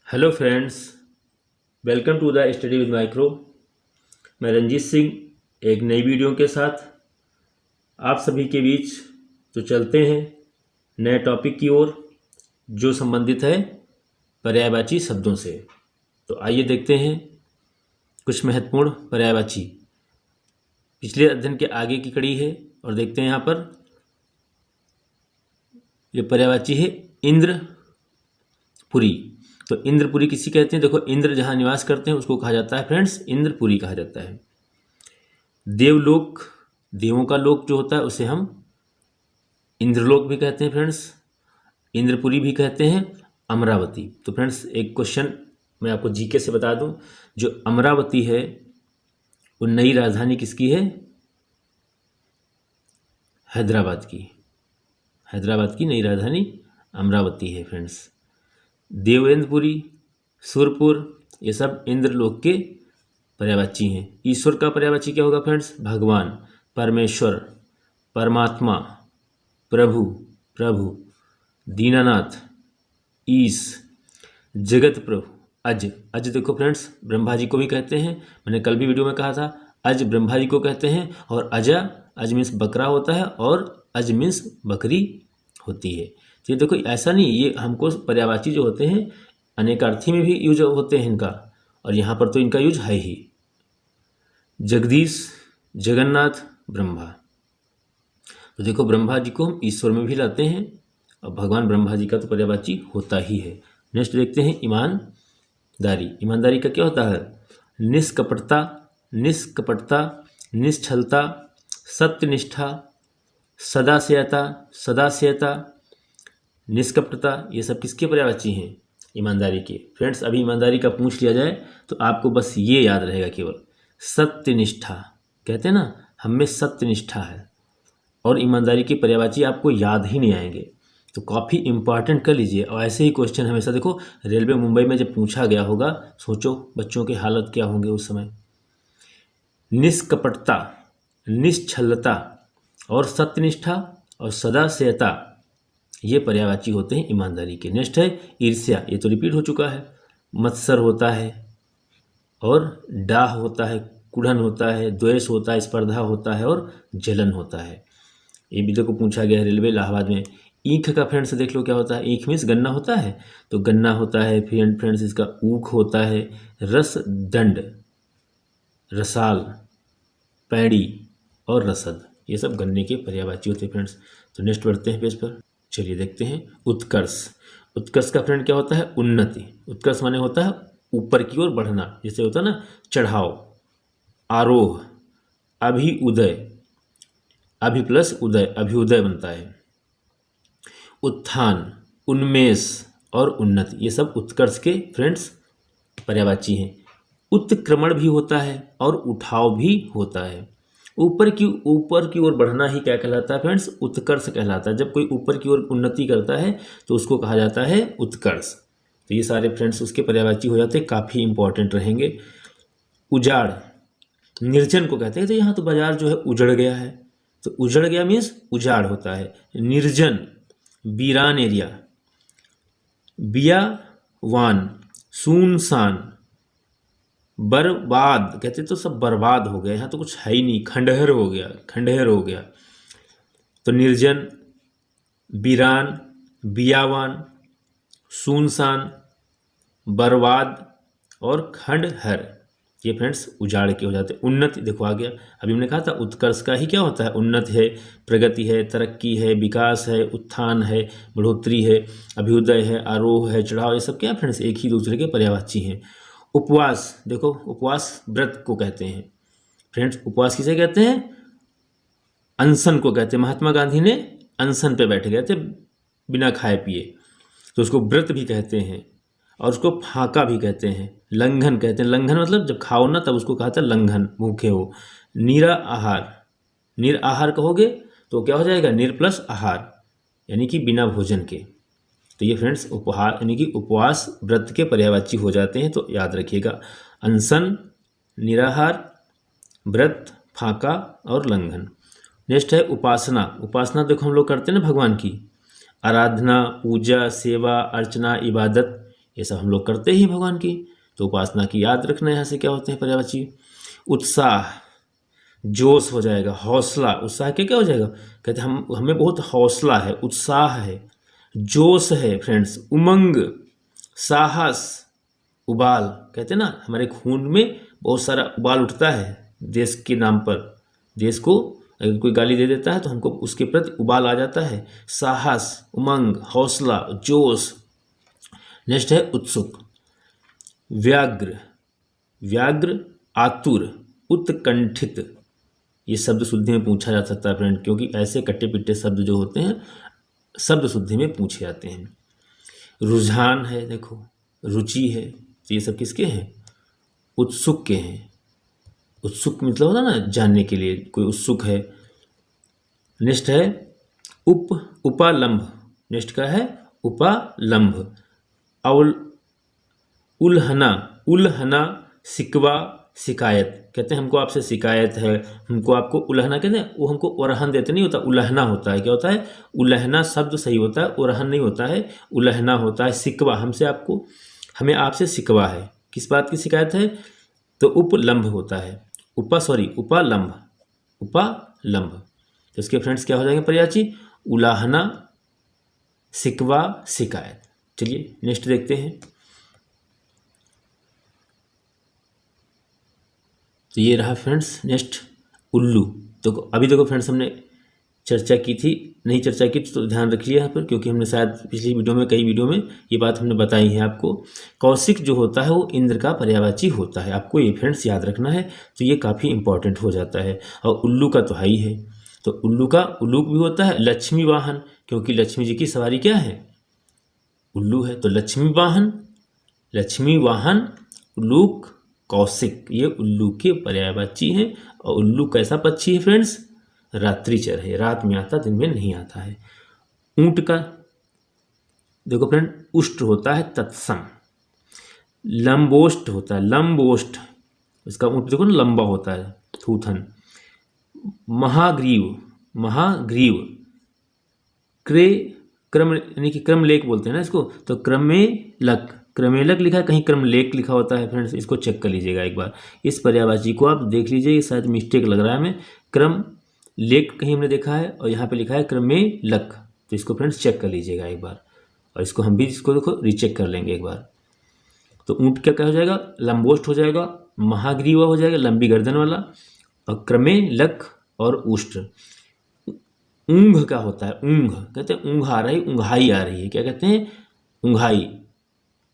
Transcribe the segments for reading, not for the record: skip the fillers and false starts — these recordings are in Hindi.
Hello friends, welcome to the study with micro. मैं रंजीत सिंह एक नई वीडियो के साथ आप सभी के बीच तो चलते हैं नए टॉपिक की ओर जो संबंधित है पर्यायवाची शब्दों से। तो आइए देखते हैं कुछ महत्वपूर्ण पर्यायवाची। पिछले अध्ययन के आगे की कड़ी है और देखते हैं यहाँ पर ये पर्यायवाची है इंद्रपुरी। तो इंद्रपुरी किसी कहते हैं? देखो, इंद्र जहाँ निवास करते हैं उसको कहा जाता है फ्रेंड्स इंद्रपुरी कहा जाता है। देवलोक, देवों का लोक जो होता है उसे हम इंद्रलोक भी कहते हैं फ्रेंड्स, इंद्रपुरी भी कहते हैं, अमरावती। तो फ्रेंड्स एक क्वेश्चन मैं आपको जीके से बता दूं, जो अमरावती है वो नई राजधानी किसकी है? हैदराबाद की। हैदराबाद की नई राजधानी अमरावती है फ्रेंड्स। देवेंद्रपुरी, सुरपुर, ये सब इंद्रलोक के पर्यायवाची हैं। ईश्वर का पर्यायवाची क्या होगा फ्रेंड्स? भगवान, परमेश्वर, परमात्मा, प्रभु, प्रभु, दीनानाथ, ईश, जगत प्रभु, अज। अज देखो फ्रेंड्स ब्रह्मा जी को भी कहते हैं, मैंने कल भी वीडियो में कहा था अज ब्रह्मा जी को कहते हैं। और अजा, अज मीन्स बकरा होता है और अज मीन्स बकरी होती है। तो ये देखो ऐसा नहीं, ये हमको पर्यायवाची जो होते हैं अनेकार्थी में भी यूज होते हैं इनका, और यहाँ पर तो इनका यूज है ही। जगदीश, जगन्नाथ, ब्रह्मा। तो देखो ब्रह्मा जी को हम ईश्वर में भी लाते हैं और भगवान ब्रह्मा जी का तो पर्यायवाची होता ही है। नेक्स्ट देखते हैं ईमानदारी। ईमानदारी का क्या होता है? निष्कपटता, निष्कपटता, निश्छलता, सत्यनिष्ठा, सदास्यता, सदास्यता, निष्कपटता, ये सब किसके पर्यायवाची हैं? ईमानदारी के। फ्रेंड्स अभी ईमानदारी का पूछ लिया जाए तो आपको बस ये याद रहेगा केवल, सत्यनिष्ठा। कहते हैं ना हम में सत्यनिष्ठा है, और ईमानदारी के पर्यायवाची आपको याद ही नहीं आएंगे। तो काफ़ी इंपॉर्टेंट कर लीजिए। और ऐसे ही क्वेश्चन हमेशा देखो रेलवे मुंबई में जब पूछा गया होगा, सोचो बच्चों के हालत क्या होंगे उस समय। निष्कपटता, निश्छलता और सत्यनिष्ठा और सदास्यता, ये पर्यायवाची होते हैं ईमानदारी के। नेक्स्ट है ईर्ष्या, ये तो रिपीट हो चुका है। मत्सर होता है और डाह होता है, कुढ़न होता है, द्वेष होता है, स्पर्धा होता है और जलन होता है। ये भी देखो पूछा गया है रेलवे इलाहाबाद में। ईख का फ्रेंड्स देख लो क्या होता है? ईख मीन्स गन्ना होता है, तो गन्ना होता है। फिर फ्रेंड्स इसका ऊख होता है। रस दंड, रसाल, पैड़ी और रसद, ये सब गन्ने के पर्यायवाची होते हैं फ्रेंड्स। तो नेक्स्ट बढ़ते हैं पेज पर। चलिए देखते हैं उत्कर्ष। उत्कर्ष का फ्रेंड क्या होता है? उन्नति। उत्कर्ष माने होता है ऊपर की ओर बढ़ना, जैसे होता है ना चढ़ाव, आरोह, अभिउदय, अभि प्लस उदय, अभ्युदय बनता है। उत्थान, उन्मेष और उन्नति, ये सब उत्कर्ष के फ्रेंड्स पर्यायवाची हैं। उत्क्रमण भी होता है और उठाव भी होता है। ऊपर की ओर बढ़ना ही क्या कहलाता है फ्रेंड्स? उत्कर्ष कहलाता है। जब कोई ऊपर की ओर उन्नति करता है तो उसको कहा जाता है उत्कर्ष। तो ये सारे फ्रेंड्स उसके पर्यायवाची हो जाते हैं, काफ़ी इंपॉर्टेंट रहेंगे। उजाड़, निर्जन को कहते हैं। तो यहाँ तो बाजार जो है उजड़ गया है, तो उजड़ गया मीन्स उजाड़ होता है। निर्जन, वीरान एरिया, बियावान, सुनसान, बर्बाद कहते तो सब बर्बाद हो गया, यहाँ तो कुछ है ही नहीं, खंडहर हो गया, खंडहर हो गया। तो निर्जन, वीरान, बियावान, सुनसान, बर्बाद और खंडहर, ये फ्रेंड्स उजाड़ के हो जाते हैं। उन्नति देखो आ गया, अभी हमने कहा था उत्कर्ष का ही क्या होता है? उन्नति है, प्रगति है, तरक्की है, विकास है, उत्थान है, बढ़ोतरी है, अभ्युदय है, आरोह है, चढ़ाव, ये सब क्या फ्रेंड्स एक ही दूसरे के पर्यायवाची हैं। उपवास, देखो उपवास व्रत को कहते हैं फ्रेंड्स। उपवास किसे कहते हैं? अनशन को कहते हैं। महात्मा गांधी ने अनशन पे बैठ गए थे बिना खाए पिए, तो उसको व्रत भी कहते हैं और उसको फाका भी कहते हैं, लंघन कहते हैं। लंघन मतलब जब खाओ ना तब उसको कहते हैं लंघन, भूखे हो। निराहार, निराहार कहोगे तो क्या हो जाएगा? निर प्लस आहार, यानी कि बिना भोजन के। तो ये फ्रेंड्स उपहार यानी कि उपवास व्रत के पर्यायवाची हो जाते हैं, तो याद रखिएगा। अनशन, निराहार, व्रत, फाका और लंघन। नेक्स्ट है उपासना। उपासना देखो हम लोग करते हैं ना भगवान की, आराधना, पूजा, सेवा, अर्चना, इबादत, ये सब हम लोग करते ही भगवान की। तो उपासना की याद रखना यहाँ से क्या होते हैं पर्यायवाची। उत्साह, जोश हो जाएगा, हौसला, उत्साह के क्या हो जाएगा, कहते हैं हमें बहुत हौसला है, उत्साह है, जोश है फ्रेंड्स, उमंग, साहस, उबाल, कहते हैं ना हमारे खून में बहुत सारा उबाल उठता है देश के नाम पर। देश को अगर कोई गाली दे देता है तो हमको उसके प्रति उबाल आ जाता है। साहस, उमंग, हौसला, जोश। नेक्स्ट है उत्सुक, व्याग्र, व्याग्र, आतुर, उत्कंठित। ये शब्द शुद्धि में पूछा जा सकता है फ्रेंड, क्योंकि ऐसे कट्टे पिट्टे शब्द जो होते हैं शब्द शुद्धि में पूछे जाते हैं। रुझान है, देखो रुचि है, तो ये सब किसके हैं, उत्सुक के हैं। उत्सुक मतलब होता ना जानने के लिए कोई उत्सुक है। नेक्स्ट है उपालंब। नेक्स्ट का है उपालंब। उल्हना, उल्हना, शिकवा, शिकायत, कहते हैं हमको आपसे शिकायत है, हमको आपको उल्हना कहते हैं, वो हमको उरहन देते नहीं होता, उल्हना होता है। क्या होता है, उल्हना शब्द सही होता है, उरहन नहीं होता है, उल्हना होता है। शिकवा, हमसे आपको, हमें आपसे शिकवा है, किस बात की शिकायत है, तो उपलम्भ होता है, उपालंब, उपालंब। तो इसके फ्रेंड्स क्या हो जाएंगे पर्यायवाची, उलाहना, शिकवा, शिकायत। चलिए नेक्स्ट देखते हैं। तो ये रहा फ्रेंड्स नेक्स्ट उल्लू। तो अभी देखो फ्रेंड्स हमने चर्चा की थी, नहीं चर्चा की तो ध्यान रखिए यहाँ पर, क्योंकि हमने शायद पिछली वीडियो में, कई वीडियो में ये बात हमने बताई है आपको। कौशिक जो होता है वो इंद्र का पर्यायवाची होता है, आपको ये फ्रेंड्स याद रखना है। तो ये काफ़ी इंपॉर्टेंट हो जाता है। और उल्लू का तो है ही है, तो उल्लू का उल्लूक भी होता है। लक्ष्मी वाहन, क्योंकि लक्ष्मी जी की सवारी क्या है, उल्लू है, तो लक्ष्मी वाहन, लक्ष्मी वाहन, उल्लूक, कौशिक, ये उल्लू के पर्यायवाची हैं। और उल्लू कैसा पक्षी है फ्रेंड्स, रात्रिचर है, रात में आता, दिन में नहीं आता है। ऊंट का देखो फ्रेंड, उष्ट होता है तत्सम, लंबोष्ट होता है, लंबोष्ट, इसका ऊंट देखो ना लंबा होता है, थूथन। महाग्रीव, महाग्रीव, क्रम यानी कि क्रमलेख बोलते हैं ना इसको, तो क्रमेलक, क्रमेलक लिखा है, कहीं क्रमलेख लिखा होता है फ्रेंड्स, इसको चेक कर लीजिएगा एक बार। इस पर्यायवाची को आप देख लीजिए, शायद मिस्टेक लग रहा है हमें, क्रम लेख कहीं हमने देखा है और यहाँ पे लिखा है क्रमेलक, तो इसको फ्रेंड्स चेक कर लीजिएगा एक बार। और इसको हम भी इसको देखो रीचेक कर लेंगे एक बार। तो ऊँट क्या हो जाएगा, लंबोष्ट हो जाएगा, महाग्रीवा हो जाएगा, लंबी गर्दन वाला, और क्रमेलक और उष्ट। ऊँघ का होता है, ऊँघ, कहते हैं ऊँघ आ रही, ऊँघाई आ रही है, क्या कहते हैं, ऊँघाई,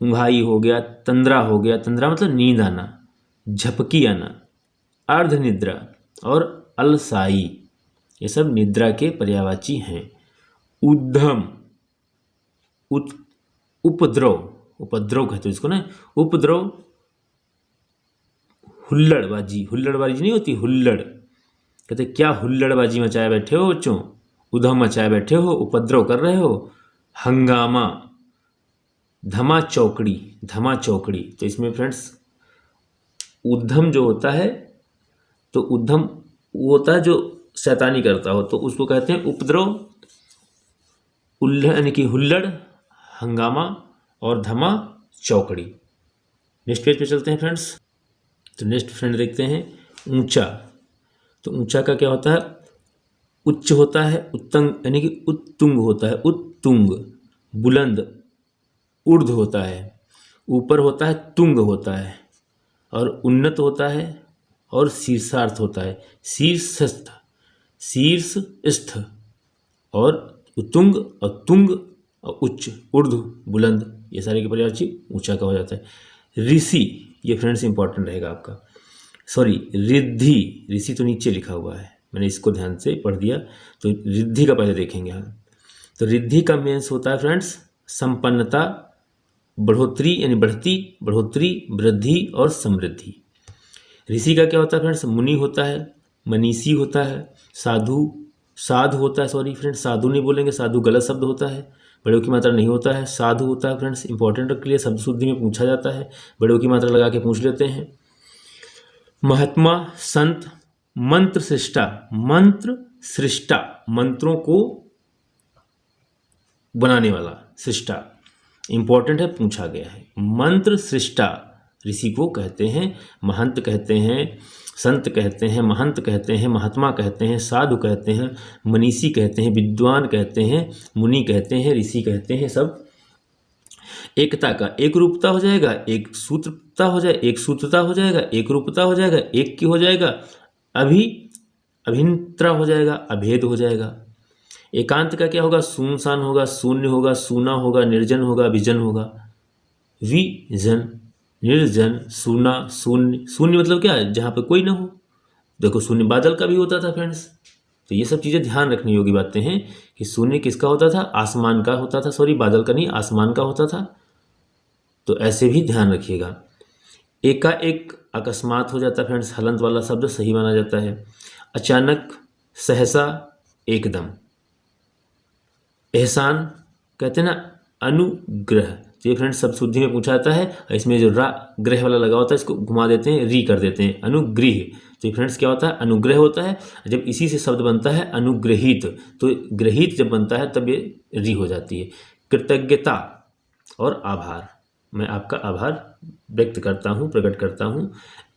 ऊँघाई हो गया। तंद्रा हो गया, तंद्रा मतलब नींद आना, झपकी आना, अर्ध निद्रा और अलसाई, ये सब निद्रा के पर्यायवाची हैं। उद्धम, उपद्रव, उपद्रव कहते हैं इसको ना, उपद्रव, हुल्लड़बाजी, हुल्लड़बाजी नहीं होती, हुल्लड़, कहते क्या हुल्लड़बाजी मचाए बैठे हो बच्चों, उधम मचाए बैठे हो, उपद्रव कर रहे हो। हंगामा, धमा चौकड़ी, धमा चौकड़ी, तो इसमें फ्रेंड्स उद्धम जो होता है, तो उद्धम वो होता है जो शैतानी करता हो, तो उसको कहते हैं उपद्रव, यानी कि हुल्लड़, हंगामा और धमा चौकड़ी। नेक्स्ट पेज पे चलते हैं फ्रेंड्स। तो नेक्स्ट फ्रेंड देखते हैं ऊंचा। तो ऊंचा का क्या होता है, उच्च होता है, उत्तंग यानी कि उत्तुंग होता है, उत्तुंग, बुलंद, ऊर्ध होता है, ऊपर होता है, तुंग होता है, और उन्नत होता है, और शीर्षार्थ होता है, शीर्षस्थ, शीर्षस्थ, और उत्तुंग और तुंग और उच्च, ऊर्ध्व, बुलंद, ये सारे के पर्यायवाची ऊंचा का हो जाता है। ऋषि, ये फ्रेंड्स इंपॉर्टेंट रहेगा आपका, सॉरी रिद्धि, ऋषि तो नीचे लिखा हुआ है, मैंने इसको ध्यान से पढ़ दिया, तो रिद्धि का पहले देखेंगे हम। तो रिद्धि का मीन्स होता है फ्रेंड्स संपन्नता, बढ़ोतरी यानी बढ़ती, बढ़ोतरी, वृद्धि और समृद्धि। ऋषि का क्या होता है फ्रेंड्स, मुनि होता है, मनीषी होता है, साधु, साधु होता है, सॉरी फ्रेंड्स साधु नहीं बोलेंगे, साधु गलत शब्द होता है, बड़ों की मात्रा नहीं होता है, साधु होता है फ्रेंड्स, इंपॉर्टेंट के लिए शब्द शुद्धि में पूछा जाता है, बड़ों की मात्रा लगा के पूछ लेते हैं। महात्मा, संत, मंत्र सृष्टा, मंत्र सृष्टा, मंत्रों को बनाने वाला, सृष्टा, इम्पोर्टेंट है, पूछा गया है। मंत्र सृष्टा ऋषि को कहते हैं, महंत कहते हैं, संत कहते हैं, महंत कहते हैं, महात्मा कहते हैं, साधु कहते हैं, मनीषी कहते हैं, विद्वान कहते हैं, मुनि कहते हैं, ऋषि कहते हैं। सब एकता का एक रूपता हो जाएगा, एक सूत्रता हो जाए, एक सूत्रता हो जाएगा, एक रूपता हो जाएगा, एक की हो जाएगा, अभिन्नता हो जाएगा, अभेद हो जाएगा। एकांत का क्या होगा? सुनसान होगा, शून्य होगा, सूना होगा, निर्जन होगा, विजन होगा। विजन, निर्जन, सूना, शून्य। शून्य मतलब क्या है? जहाँ पे कोई ना हो। देखो शून्य बादल का भी होता था फ्रेंड्स। तो ये सब चीज़ें ध्यान रखने योग्य बातें हैं कि शून्य किसका होता था? आसमान का होता था, सॉरी बादल का नहीं, आसमान का होता था। तो ऐसे भी ध्यान रखिएगा। एकाएक अकस्मात हो जाता है फ्रेंड्स, हलंत वाला शब्द सही माना जाता है। अचानक, सहसा, एकदम। एहसान कहते हैं ना, अनुग्रह। तो ये फ्रेंड्स सब शुद्धि में पूछा जाता है। इसमें जो रा ग्रह वाला लगा होता है इसको घुमा देते हैं, री कर देते हैं, अनुग्रह। तो ये फ्रेंड्स क्या होता है? अनुग्रह होता है। जब इसी से शब्द बनता है अनुग्रहित, तो ग्रहित जब बनता है तब ये री हो जाती है। कृतज्ञता और आभार, मैं आपका आभार व्यक्त करता हूँ, प्रकट करता हूँ।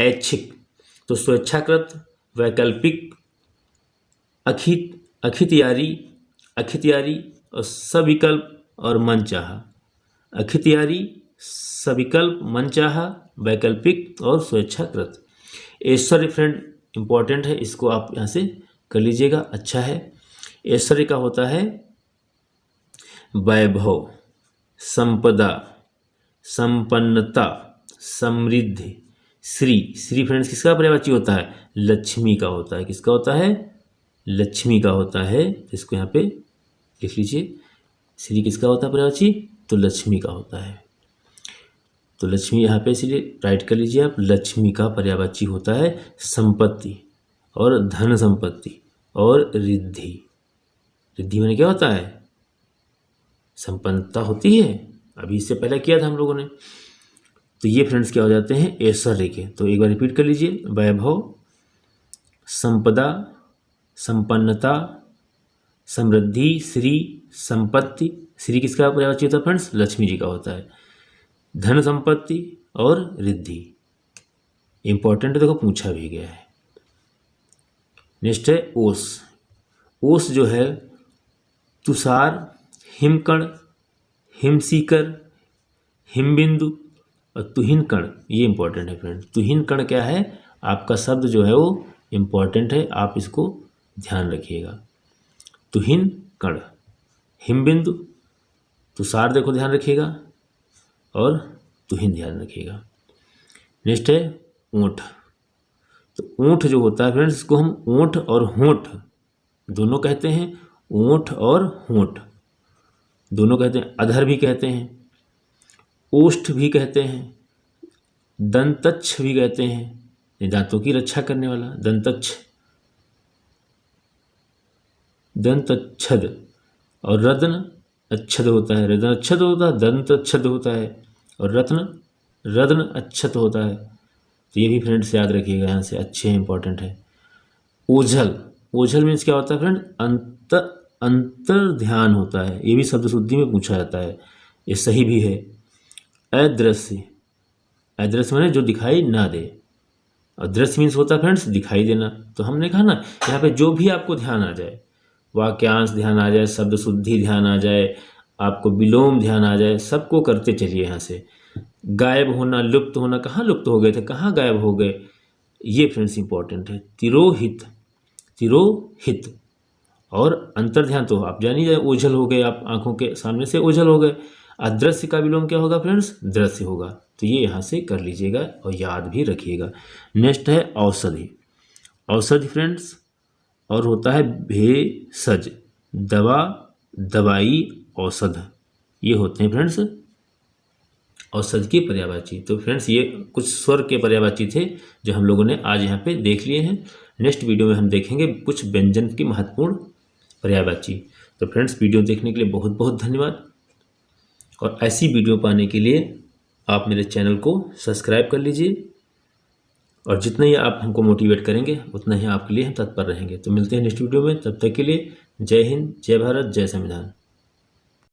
ऐच्छिक, तो स्वेच्छाकृत, वैकल्पिक, अखितियारी और सविकल्प और मनचाहा। अखितियारी, सविकल्प, मनचाहा, वैकल्पिक और स्वेच्छाकृत। ऐश्वर्य फ्रेंड इंपॉर्टेंट है, इसको आप यहाँ से कर लीजिएगा, अच्छा है। ऐश्वर्य का होता है वैभव, संपदा, संपन्नता, समृद्धि। श्री फ्रेंड्स किसका पर्यायवाची होता है? लक्ष्मी का होता है। किसका होता है? लक्ष्मी का होता है। इसको यहाँ पे लिख लीजिए। श्री किसका होता है पर्यायवाची? तो लक्ष्मी का होता है। तो लक्ष्मी यहाँ पे इसलिए राइट कर लीजिए आप। लक्ष्मी का पर्यायवाची होता है संपत्ति और धन संपत्ति और रिद्धि। रिद्धि में क्या होता है? संपन्नता होती है। अभी इससे पहले किया था हम लोगों ने। तो ये फ्रेंड्स क्या हो जाते हैं? ऐश्वर्य के। तो एक बार रिपीट कर लीजिए। वैभव, संपदा, संपन्नता, समृद्धि, श्री, संपत्ति। श्री किसका पर्यायवाची होता है फ्रेंड्स? लक्ष्मी जी का होता है। धन संपत्ति और रिद्धि। इंपॉर्टेंट देखो पूछा भी गया है। नेक्स्ट है ओस। ओस जो है तुषार, हिमकण, हिमसीकर, हिमबिंदु और तुहिन कण। ये इंपॉर्टेंट है फ्रेंड। तुहिन कण क्या है? आपका शब्द जो है वो इंपॉर्टेंट है, आप इसको ध्यान रखिएगा। तुहिन कण, हिमबिंदु, तुषार देखो ध्यान रखिएगा और तुहिन ध्यान रखिएगा। नेक्स्ट है ऊंट। तो ऊंट जो होता है फ्रेंड्स, इसको हम ऊंट और होंठ दोनों कहते हैं। ऊंट और होंठ दोनों कहते हैं। अधर भी कहते हैं, ओष्ठ भी कहते हैं, दंतच्छ भी कहते हैं, दांतों की रक्षा करने वाला दंतच्छ, दंतच्छद। और रत्न अच्छद होता है, रत्न अच्छद होता है, दंत अच्छद होता है और रत्न अच्छत होता है। तो ये भी फ्रेंड्स याद रखिएगा, यहाँ से अच्छे हैं, इंपॉर्टेंट है। ओझल, ओझल मीन्स क्या होता है फ्रेंड? अंतर ध्यान होता है। ये भी शब्द शुद्धि में पूछा जाता है, ये सही भी है। अदृश्य, अदृश्य माने जो दिखाई ना दे, और दृश्य मीन्स होता है फ्रेंड्स दिखाई देना। तो हमने कहा ना यहाँ पे जो भी आपको ध्यान आ जाए, वाक्यांश ध्यान आ जाए, शब्द शुद्धि ध्यान आ जाए, आपको विलोम ध्यान आ जाए, सबको करते चलिए। यहाँ से गायब होना, लुप्त होना, कहाँ लुप्त हो गए थे, कहाँ गायब हो गए, ये फ्रेंड्स इंपॉर्टेंट है। तिरोहित, तिरोहित और अंतर ध्यान तो आप जान ही जाए, ओझल हो गए, आप आंखों के सामने से ओझल हो गए। अदृश्य का विलोम क्या होगा फ्रेंड्स? दृश्य होगा। तो ये यहाँ से कर लीजिएगा और याद भी रखिएगा। नेक्स्ट है औषधि। औषधि फ्रेंड्स और होता है भेषज, दवा, दवाई, औषध, ये होते हैं फ्रेंड्स औषध के पर्यायवाची। तो फ्रेंड्स ये कुछ स्वर के पर्यायवाची थे जो हम लोगों ने आज यहाँ पे देख लिए हैं। नेक्स्ट वीडियो में हम देखेंगे कुछ व्यंजन की महत्वपूर्ण पर्यायवाची। तो फ्रेंड्स वीडियो देखने के लिए बहुत बहुत धन्यवाद, और ऐसी वीडियो पाने के लिए आप मेरे चैनल को सब्सक्राइब कर लीजिए, और जितना ही आप हमको मोटिवेट करेंगे उतना ही आपके लिए हम तत्पर रहेंगे। तो मिलते हैं नेक्स्ट वीडियो में, तब तक के लिए जय हिंद, जय भारत, जय संविधान।